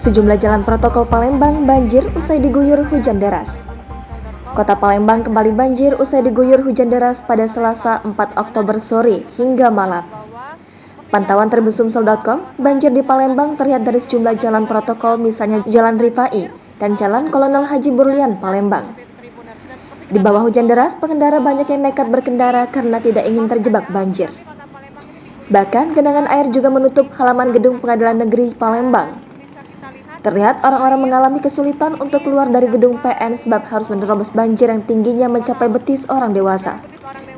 Sejumlah jalan protokol Palembang banjir usai diguyur hujan deras. Kota Palembang kembali banjir usai diguyur hujan deras pada Selasa 4 Oktober sore hingga malam. Pantauan tribusumsel.com, banjir di Palembang terlihat dari sejumlah jalan protokol misalnya Jalan Rifai dan Jalan Kolonel Haji Burlian, Palembang. Di bawah hujan deras, pengendara banyak yang nekat berkendara karena tidak ingin terjebak banjir. Bahkan genangan air juga menutup halaman gedung Pengadilan Negeri Palembang. Terlihat orang-orang mengalami kesulitan untuk keluar dari gedung PN sebab harus menerobos banjir yang tingginya mencapai betis orang dewasa.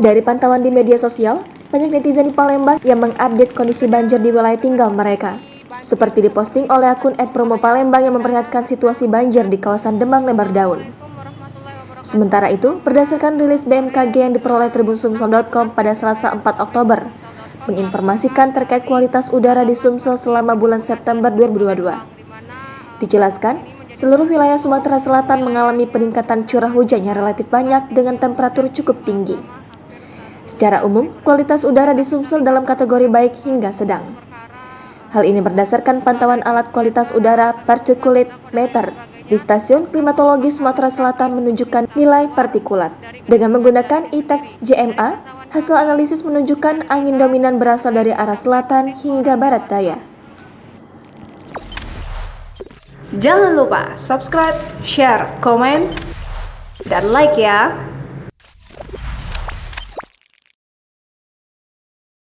Dari pantauan di media sosial, banyak netizen di Palembang yang mengupdate kondisi banjir di wilayah tinggal mereka. Seperti diposting oleh akun @promopalembang yang memperlihatkan situasi banjir di kawasan Demang Lebar Daun. Sementara itu, berdasarkan rilis BMKG yang diperoleh tribusumsel.com pada Selasa 4 Oktober, menginformasikan terkait kualitas udara di Sumsel selama bulan September 2022. Dijelaskan, seluruh wilayah Sumatera Selatan mengalami peningkatan curah hujan yang relatif banyak dengan temperatur cukup tinggi. Secara umum, kualitas udara di Sumsel dalam kategori baik hingga sedang. Hal ini berdasarkan pantauan alat kualitas udara particulate meter di Stasiun Klimatologi Sumatera Selatan menunjukkan nilai partikulat. Dengan menggunakan ITEX JMA, hasil analisis menunjukkan angin dominan berasal dari arah selatan hingga barat daya. Jangan lupa subscribe, share, komen, dan like ya!